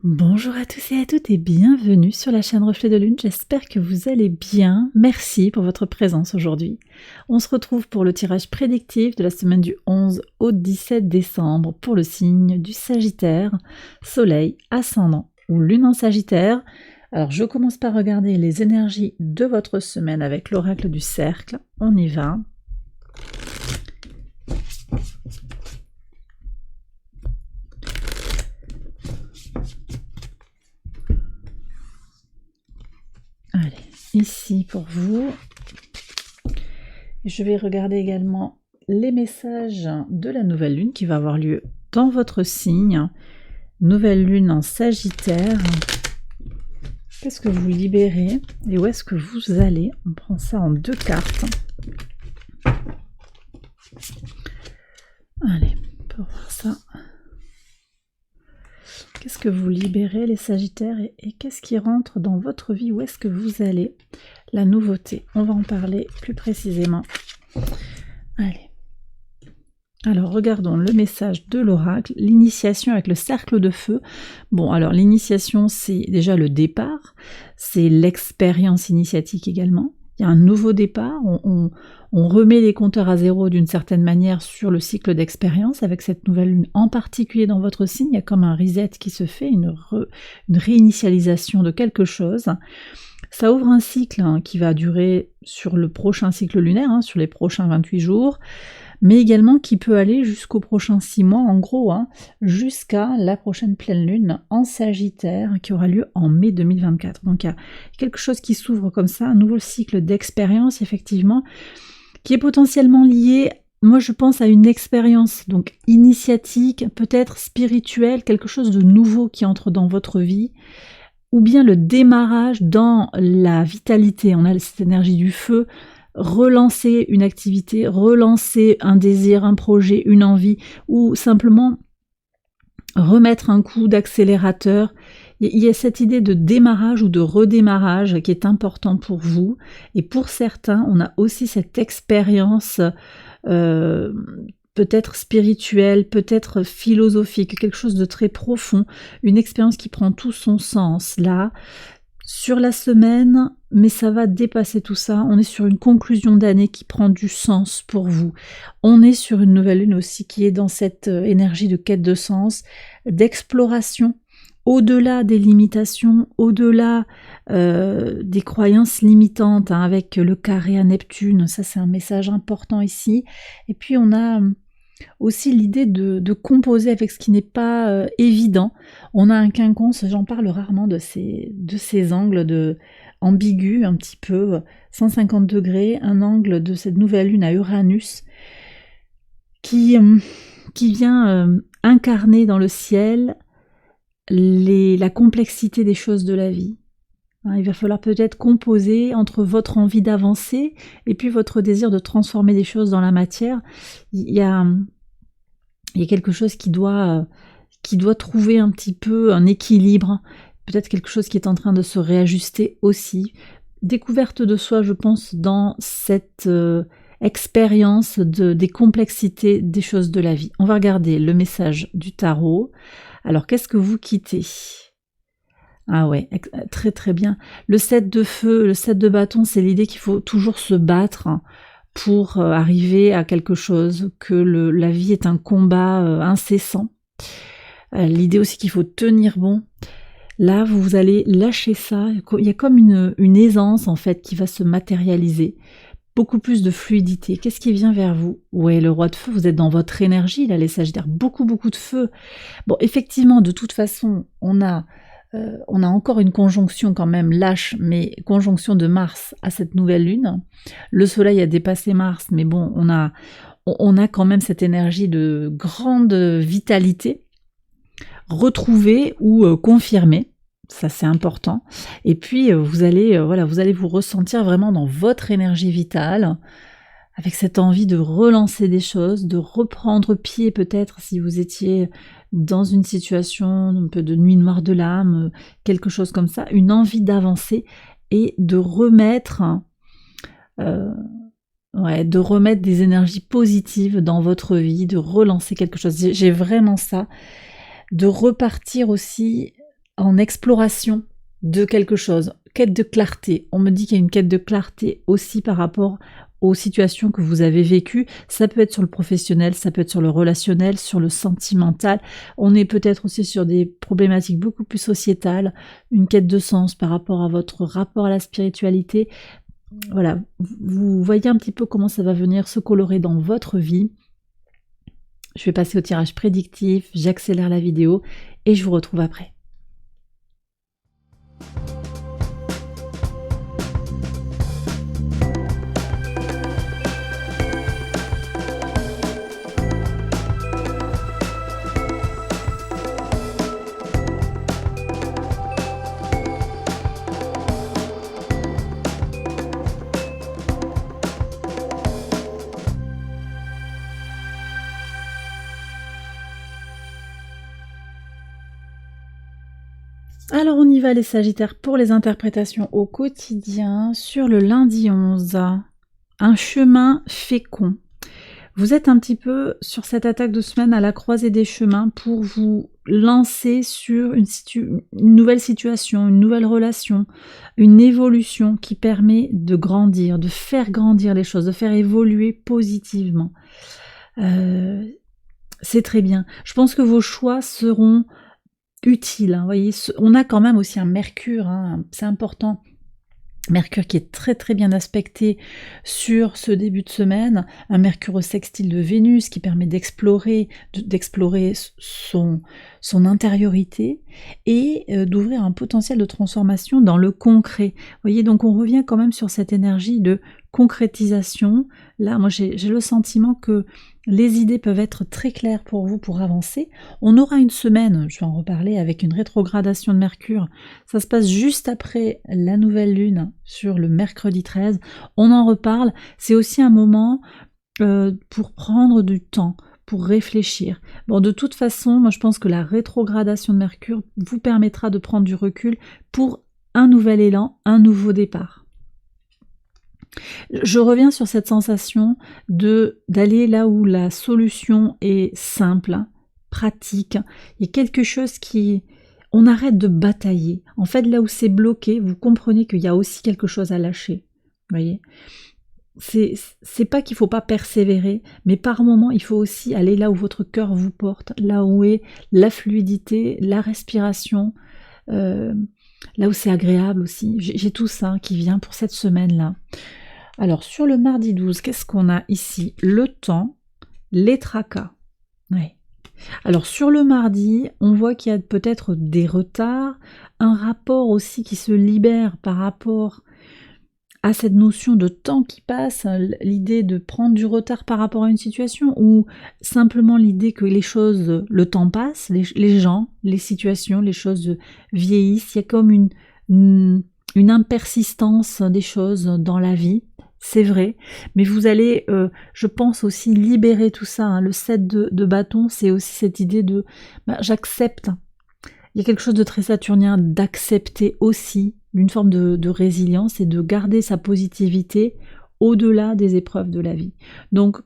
Bonjour à tous et à toutes et bienvenue sur la chaîne Reflet de Lune, j'espère que vous allez bien, merci pour votre présence aujourd'hui. On se retrouve pour le tirage prédictif de la semaine du 11 au 17 décembre pour le signe du Sagittaire, Soleil, Ascendant ou Lune en Sagittaire. Alors je commence par regarder les énergies de votre semaine avec l'oracle du cercle, on y va. Allez, ici pour vous. Je vais regarder également les messages de la nouvelle lune qui va avoir lieu dans votre signe. Nouvelle lune en Sagittaire. Qu'est-ce que vous libérez et où est-ce que vous allez? On prend ça en 2 cartes. Allez, pour voir ça. Qu'est-ce que vous libérez les Sagittaires et qu'est-ce qui rentre dans votre vie? Où est-ce que vous allez? La nouveauté, on va en parler plus précisément. Allez. Alors regardons le message de l'oracle, l'initiation avec le cercle de feu. Bon, alors l'initiation c'est déjà le départ, c'est l'expérience initiatique également. Il y a un nouveau départ, on remet les compteurs à zéro d'une certaine manière sur le cycle d'expérience avec cette nouvelle lune, en particulier dans votre signe, il y a comme un reset qui se fait, une réinitialisation de quelque chose. Ça ouvre un cycle qui va durer sur le prochain cycle lunaire, sur les prochains 28 jours, mais également qui peut aller jusqu'aux prochains 6 mois, en gros, jusqu'à la prochaine pleine lune en Sagittaire qui aura lieu en mai 2024. Donc il y a quelque chose qui s'ouvre comme ça, un nouveau cycle d'expérience, effectivement, qui est potentiellement lié, moi je pense, à une expérience donc initiatique, peut-être spirituelle, quelque chose de nouveau qui entre dans votre vie, ou bien le démarrage dans la vitalité. On a cette énergie du feu, relancer une activité, relancer un désir, un projet, une envie, ou simplement remettre un coup d'accélérateur. Il y a cette idée de démarrage ou de redémarrage qui est important pour vous. Et pour certains, on a aussi cette expérience peut-être spirituelle, peut-être philosophique, quelque chose de très profond, une expérience qui prend tout son sens là, sur la semaine, mais ça va dépasser tout ça. On est sur une conclusion d'année qui prend du sens pour vous. On est sur une nouvelle lune aussi qui est dans cette énergie de quête de sens, d'exploration, au-delà des limitations, au-delà des croyances limitantes, avec le carré à Neptune. Ça, c'est un message important ici. Et puis, on a aussi l'idée de composer avec ce qui n'est pas évident. On a un quinconce, j'en parle rarement de ces angles ambigus un petit peu, 150 degrés, un angle de cette nouvelle lune à Uranus qui vient incarner dans le ciel la complexité des choses de la vie. Il va falloir peut-être composer entre votre envie d'avancer et puis votre désir de transformer des choses dans la matière. Il y a quelque chose qui doit trouver un petit peu un équilibre, peut-être quelque chose qui est en train de se réajuster aussi. Découverte de soi, je pense, dans cette expérience des complexités des choses de la vie. On va regarder le message du tarot. Alors, qu'est-ce que vous quittez ? Ah ouais, très très bien. Le 7 de feu, le 7 de bâton, c'est l'idée qu'il faut toujours se battre pour arriver à quelque chose, que la vie est un combat incessant. L'idée aussi qu'il faut tenir bon. Là, vous allez lâcher ça. Il y a comme une aisance en fait qui va se matérialiser. Beaucoup plus de fluidité. Qu'est-ce qui vient vers vous? Ouais, le roi de feu, vous êtes dans votre énergie, là, les Sagittaires. Beaucoup de feu. Bon, effectivement, de toute façon, on a encore une conjonction quand même lâche, mais conjonction de Mars à cette nouvelle lune. Le soleil a dépassé Mars, mais bon, on a quand même cette énergie de grande vitalité, retrouvée ou confirmée. Ça, c'est important. Et puis, vous allez vous ressentir vraiment dans votre énergie vitale, avec cette envie de relancer des choses, de reprendre pied peut-être si vous étiez dans une situation un peu de nuit noire de l'âme, quelque chose comme ça, une envie d'avancer et de remettre des énergies positives dans votre vie, de relancer quelque chose. J'ai vraiment ça, de repartir aussi en exploration de quelque chose, quête de clarté. On me dit qu'il y a une quête de clarté aussi par rapport aux situations que vous avez vécues. Ça peut être sur le professionnel, ça peut être sur le relationnel, sur le sentimental. On est peut-être aussi sur des problématiques beaucoup plus sociétales, une quête de sens par rapport à votre rapport à la spiritualité. Voilà, vous voyez un petit peu comment ça va venir se colorer dans votre vie. Je vais passer au tirage prédictif, j'accélère la vidéo et je vous retrouve après. Alors on y va les Sagittaires pour les interprétations au quotidien sur le lundi 11. Un chemin fécond. Vous êtes un petit peu sur cette attaque de semaine à la croisée des chemins pour vous lancer sur une nouvelle situation, une nouvelle relation, une évolution qui permet de grandir, de faire grandir les choses, de faire évoluer positivement. C'est très bien. Je pense que vos choix seront utiles. Vous voyez, on a quand même aussi un Mercure, hein, c'est important. Mercure qui est très très bien aspecté sur ce début de semaine, un Mercure au sextile de Vénus qui permet d'explorer son intériorité et d'ouvrir un potentiel de transformation dans le concret. Vous voyez, donc on revient quand même sur cette énergie de concrétisation. Là, moi j'ai le sentiment que les idées peuvent être très claires pour vous pour avancer. On aura une semaine, je vais en reparler, avec une rétrogradation de Mercure. Ça se passe juste après la nouvelle lune sur le mercredi 13. On en reparle. C'est aussi un moment pour prendre du temps, pour réfléchir. Bon, de toute façon, moi je pense que la rétrogradation de Mercure vous permettra de prendre du recul pour un nouvel élan, un nouveau départ. Je reviens sur cette sensation d'aller là où la solution est simple, pratique. Il y a quelque chose qui... On arrête de batailler. En fait, là où c'est bloqué, vous comprenez qu'il y a aussi quelque chose à lâcher. Vous voyez ? C'est pas qu'il faut pas persévérer, mais par moment, il faut aussi aller là où votre cœur vous porte, là où est la fluidité, la respiration, là où c'est agréable aussi. J'ai tout ça qui vient pour cette semaine-là. Alors, sur le mardi 12, qu'est-ce qu'on a ici? Le temps, les tracas. Ouais. Alors, sur le mardi, on voit qu'il y a peut-être des retards, un rapport aussi qui se libère par rapport à cette notion de temps qui passe, l'idée de prendre du retard par rapport à une situation, ou simplement l'idée que les choses, le temps passe, les gens, les situations, les choses vieillissent. Il y a comme une impersistance des choses dans la vie. C'est vrai, mais vous allez, je pense aussi, libérer tout ça. Hein. Le 7 de bâton, c'est aussi cette idée de j'accepte. Il y a quelque chose de très saturnien d'accepter aussi, d'une forme de résilience et de garder sa positivité au-delà des épreuves de la vie. Donc,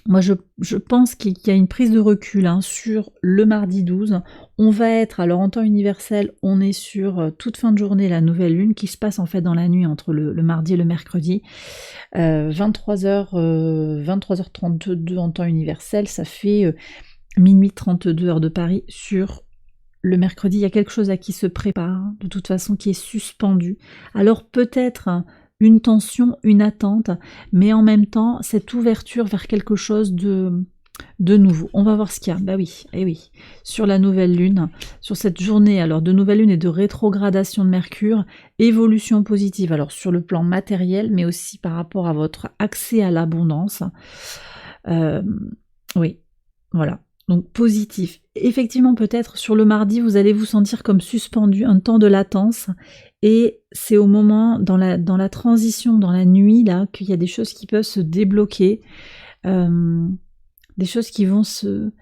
moi je pense qu'il y a une prise de recul sur le mardi 12. On va être, alors en temps universel, on est sur toute fin de journée la nouvelle lune qui se passe en fait dans la nuit entre le mardi et le mercredi. 23h32 en temps universel, ça fait minuit 32 heures de Paris sur le mercredi. Il y a quelque chose à qui se prépare, de toute façon qui est suspendu. Alors peut-être une tension, une attente, mais en même temps, cette ouverture vers quelque chose de nouveau. On va voir ce qu'il y a. Bah oui, et oui. Sur la nouvelle lune, sur cette journée alors de nouvelle lune et de rétrogradation de Mercure, évolution positive, alors sur le plan matériel, mais aussi par rapport à votre accès à l'abondance. Oui, voilà. Donc positif. Effectivement, peut-être sur le mardi, vous allez vous sentir comme suspendu, un temps de latence. Et c'est au moment, dans la transition, dans la nuit, là, qu'il y a des choses qui peuvent se débloquer. Des choses qui vont se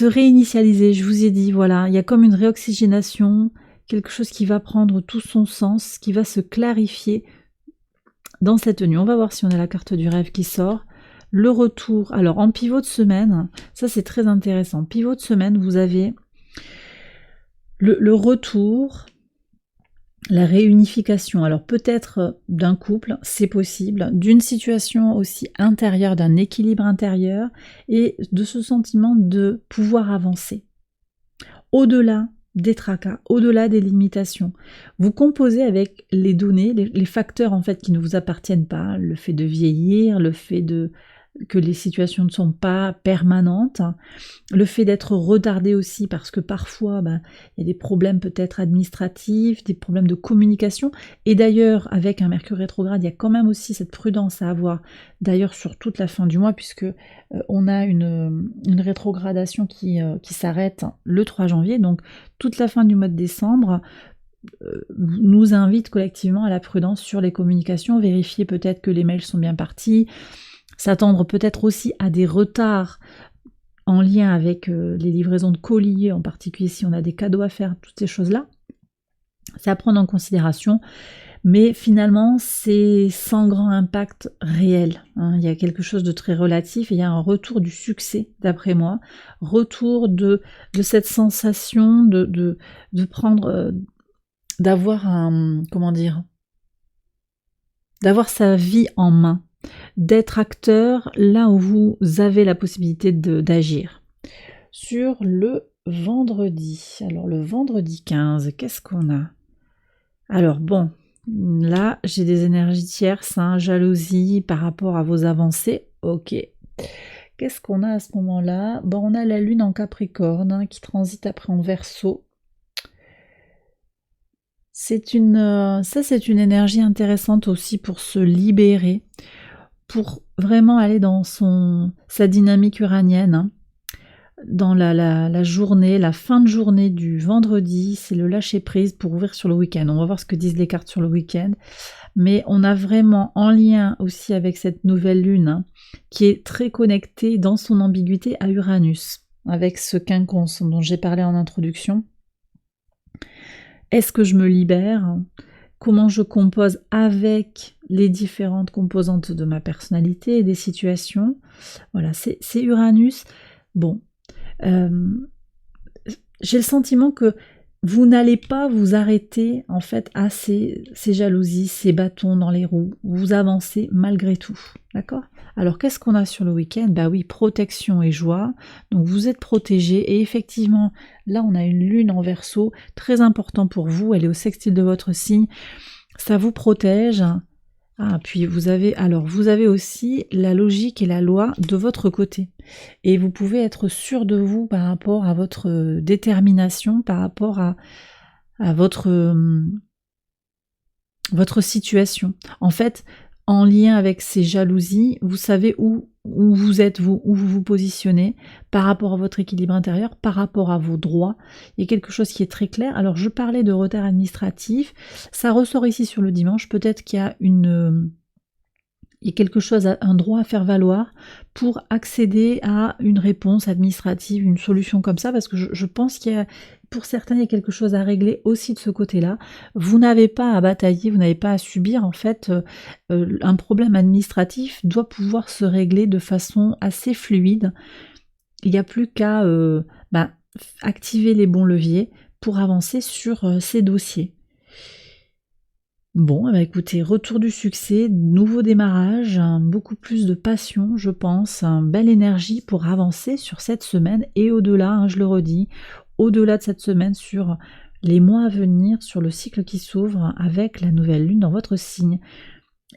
réinitialiser. Je vous ai dit, voilà, il y a comme une réoxygénation, quelque chose qui va prendre tout son sens, qui va se clarifier dans cette nuit. On va voir si on a la carte du rêve qui sort. Le retour, alors en pivot de semaine, ça c'est très intéressant. Pivot de semaine, vous avez Le retour, la réunification, alors peut-être d'un couple, c'est possible, d'une situation aussi intérieure, d'un équilibre intérieur, et de ce sentiment de pouvoir avancer. Au-delà des tracas, au-delà des limitations. Vous composez avec les données, les facteurs en fait qui ne vous appartiennent pas, le fait de vieillir, le fait que les situations ne sont pas permanentes, le fait d'être retardé aussi parce que parfois il y a des problèmes peut-être administratifs, des problèmes de communication, et d'ailleurs avec un Mercure rétrograde il y a quand même aussi cette prudence à avoir, d'ailleurs sur toute la fin du mois, puisque on a une rétrogradation qui s'arrête le 3 janvier, donc toute la fin du mois de décembre nous invite collectivement à la prudence sur les communications, vérifier peut-être que les mails sont bien partis, s'attendre peut-être aussi à des retards en lien avec les livraisons de colis, en particulier si on a des cadeaux à faire, toutes ces choses-là. C'est à prendre en considération, mais finalement c'est sans grand impact réel. Il y a quelque chose de très relatif, et il y a un retour du succès, d'après moi, retour de cette sensation de prendre, d'avoir d'avoir sa vie en main, d'être acteur là où vous avez la possibilité d'agir. Sur le vendredi, alors le vendredi 15, qu'est-ce qu'on a? Alors bon, là j'ai des énergies tierces, jalousie par rapport à vos avancées, ok. Qu'est-ce qu'on a à ce moment-là? Bon, on a la lune en Capricorne qui transite après en Verseau. C'est une énergie intéressante aussi pour se libérer, pour vraiment aller dans sa dynamique uranienne, dans la journée, la fin de journée du vendredi, c'est le lâcher prise pour ouvrir sur le week-end. On va voir ce que disent les cartes sur le week-end, mais on a vraiment en lien aussi avec cette nouvelle lune qui est très connectée dans son ambiguïté à Uranus, avec ce quinconce dont j'ai parlé en introduction. Est-ce que je me libère? Comment je compose avec les différentes composantes de ma personnalité et des situations? Voilà, c'est Uranus. Bon, j'ai le sentiment que vous n'allez pas vous arrêter en fait à ces jalousies, ces bâtons dans les roues. Vous avancez malgré tout, d'accord? Alors qu'est-ce qu'on a sur le week-end? Bah oui, protection et joie. Donc vous êtes protégé, et effectivement, là on a une lune en Verseau, très important pour vous, elle est au sextile de votre signe, ça vous protège. Ah, puis vous avez aussi la logique et la loi de votre côté. Et vous pouvez être sûr de vous par rapport à votre détermination, par rapport à votre situation. En fait, en lien avec ces jalousies, vous savez où vous êtes, où vous vous positionnez par rapport à votre équilibre intérieur, par rapport à vos droits. Il y a quelque chose qui est très clair. Alors je parlais de retard administratif, ça ressort ici sur le dimanche, peut-être qu'il y a quelque chose, un droit à faire valoir pour accéder à une réponse administrative, une solution comme ça, parce que je pense qu'il y a, pour certains, il y a quelque chose à régler aussi de ce côté-là. Vous n'avez pas à batailler, vous n'avez pas à subir, en fait, un problème administratif doit pouvoir se régler de façon assez fluide. Il n'y a plus qu'à activer les bons leviers pour avancer sur ces dossiers. Bon, écoutez, retour du succès, nouveau démarrage, beaucoup plus de passion, je pense, belle énergie pour avancer sur cette semaine et au-delà, je le redis, au-delà de cette semaine, sur les mois à venir, sur le cycle qui s'ouvre avec la nouvelle lune dans votre signe.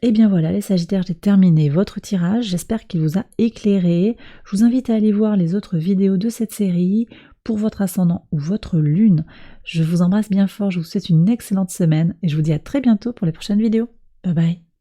Et bien voilà, les Sagittaires, j'ai terminé votre tirage, j'espère qu'il vous a éclairé. Je vous invite à aller voir les autres vidéos de cette série pour votre ascendant ou votre lune. Je vous embrasse bien fort, je vous souhaite une excellente semaine et je vous dis à très bientôt pour les prochaines vidéos. Bye bye.